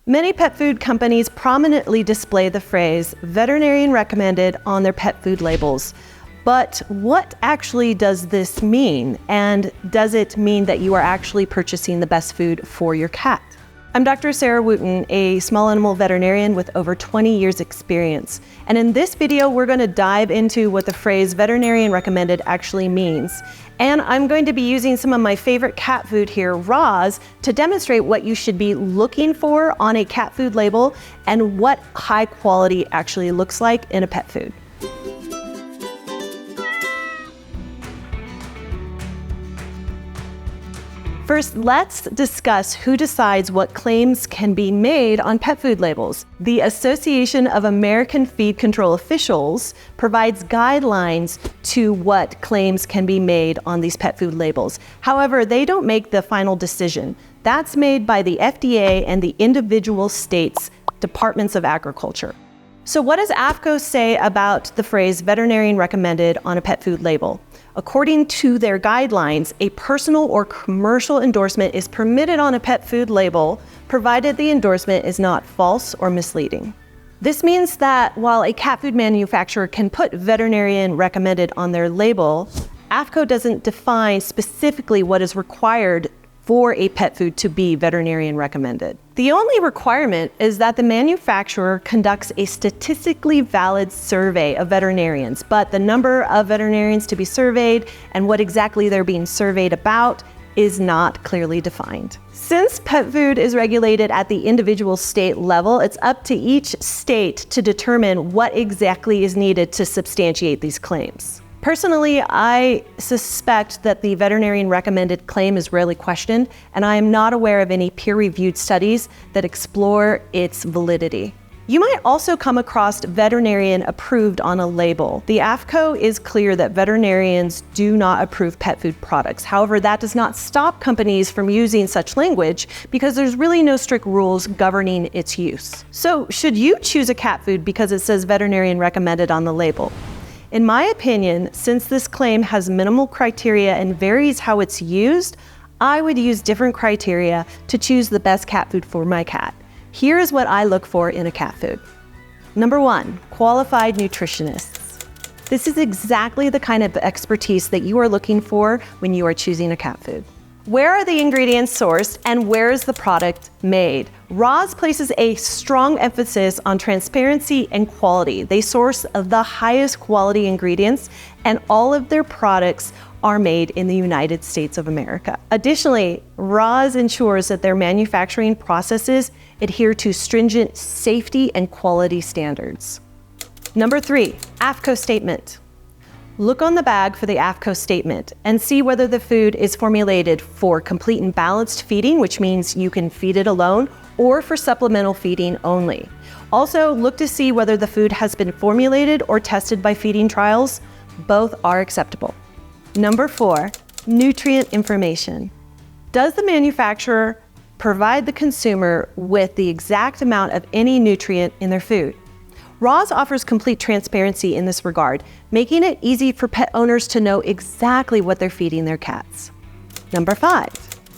Many pet food companies prominently display the phrase veterinarian recommended on their pet food labels. But what actually does this mean? And does it mean that you are actually purchasing the best food for your cat? I'm Dr. Sarah Wooten, a small animal veterinarian with over 20 years experience. And in this video, we're going to dive into what the phrase veterinarian recommended actually means. And I'm going to be using some of my favorite cat food here, RAWZ, to demonstrate what you should be looking for on a cat food label and what high quality actually looks like in a pet food. First, let's discuss who decides what claims can be made on pet food labels. The Association of American Feed Control Officials provides guidelines to what claims can be made on these pet food labels. However, they don't make the final decision. That's made by the FDA and the individual states' departments of agriculture. So what does AAFCO say about the phrase veterinarian recommended on a pet food label? According to their guidelines, a personal or commercial endorsement is permitted on a pet food label, provided the endorsement is not false or misleading. This means that while a cat food manufacturer can put veterinarian recommended on their label, AAFCO doesn't define specifically what is required for a pet food to be veterinarian recommended. The only requirement is that the manufacturer conducts a statistically valid survey of veterinarians, but the number of veterinarians to be surveyed and what exactly they're being surveyed about is not clearly defined. Since pet food is regulated at the individual state level, it's up to each state to determine what exactly is needed to substantiate these claims. Personally, I suspect that the veterinarian recommended claim is rarely questioned, and I am not aware of any peer-reviewed studies that explore its validity. You might also come across veterinarian approved on a label. The AAFCO is clear that veterinarians do not approve pet food products. However, that does not stop companies from using such language because there's really no strict rules governing its use. So, should you choose a cat food because it says veterinarian recommended on the label? In my opinion, since this claim has minimal criteria and varies how it's used, I would use different criteria to choose the best cat food for my cat. Here is what I look for in a cat food. Number 1, qualified nutritionists. This is exactly the kind of expertise that you are looking for when you are choosing a cat food. Where are the ingredients sourced and where is the product made? RAWZ places a strong emphasis on transparency and quality. They source the highest quality ingredients and all of their products are made in the United States of America. Additionally, RAWZ ensures that their manufacturing processes adhere to stringent safety and quality standards. Number 3, AAFCO statement. Look on the bag for the AAFCO statement and see whether the food is formulated for complete and balanced feeding, which means you can feed it alone, or for supplemental feeding only. Also, look to see whether the food has been formulated or tested by feeding trials. Both are acceptable. Number 4, nutrient information. Does the manufacturer provide the consumer with the exact amount of any nutrient in their food? RAWZ offers complete transparency in this regard, making it easy for pet owners to know exactly what they're feeding their cats. Number 5,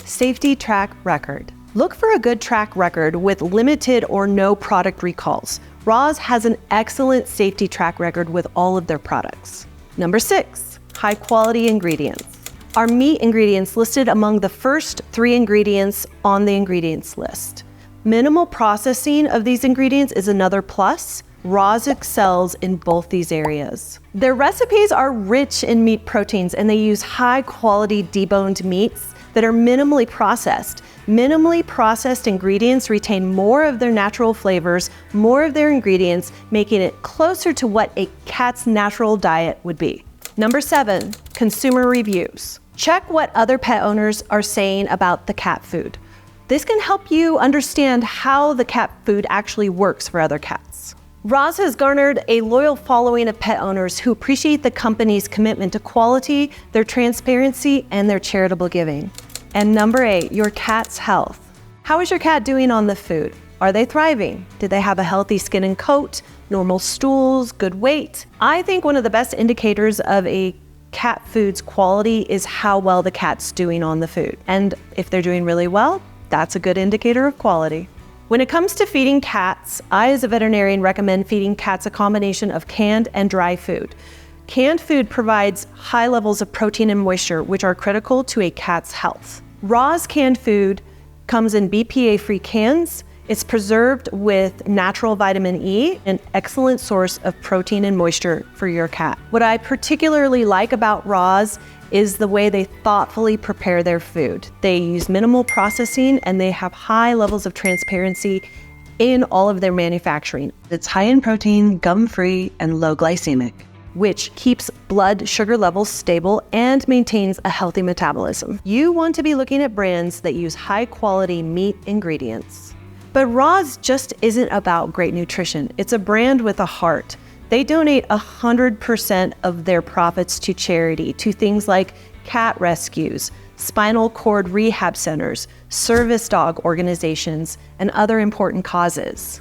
safety track record. Look for a good track record with limited or no product recalls. RAWZ has an excellent safety track record with all of their products. Number 6, high quality ingredients. Are meat ingredients listed among the first 3 ingredients on the ingredients list? Minimal processing of these ingredients is another plus. RAWZ excels in both these areas. Their recipes are rich in meat proteins and they use high quality deboned meats that are minimally processed. Minimally processed ingredients retain more of their natural flavors, more of their ingredients, making it closer to what a cat's natural diet would be. Number 7, consumer reviews. Check what other pet owners are saying about the cat food. This can help you understand how the cat food actually works for other cats. RAWZ has garnered a loyal following of pet owners who appreciate the company's commitment to quality, their transparency, and their charitable giving. And number 8, your cat's health. How is your cat doing on the food? Are they thriving? Do they have a healthy skin and coat, normal stools, good weight? I think one of the best indicators of a cat food's quality is how well the cat's doing on the food. And if they're doing really well, that's a good indicator of quality. When it comes to feeding cats, I as a veterinarian recommend feeding cats a combination of canned and dry food. Canned food provides high levels of protein and moisture, which are critical to a cat's health. RAWZ canned food comes in BPA-free cans. It's preserved with natural vitamin E, an excellent source of protein and moisture for your cat. What I particularly like about RAWZ is the way they thoughtfully prepare their food. They use minimal processing and they have high levels of transparency in all of their manufacturing. It's high in protein, gum-free, and low glycemic, which keeps blood sugar levels stable and maintains a healthy metabolism. You want to be looking at brands that use high quality meat ingredients. But RAWZ just isn't about great nutrition. It's a brand with a heart. They donate 100% of their profits to charity, to things like cat rescues, spinal cord rehab centers, service dog organizations, and other important causes.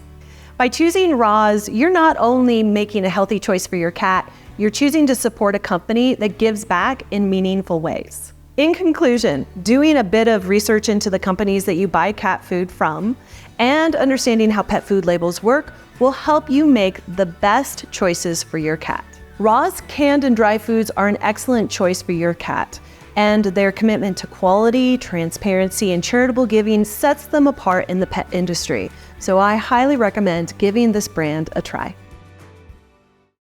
By choosing RAWZ, you're not only making a healthy choice for your cat, you're choosing to support a company that gives back in meaningful ways. In conclusion, doing a bit of research into the companies that you buy cat food from and understanding how pet food labels work will help you make the best choices for your cat. RAWZ canned and dry foods are an excellent choice for your cat, and their commitment to quality, transparency, and charitable giving sets them apart in the pet industry. So I highly recommend giving this brand a try.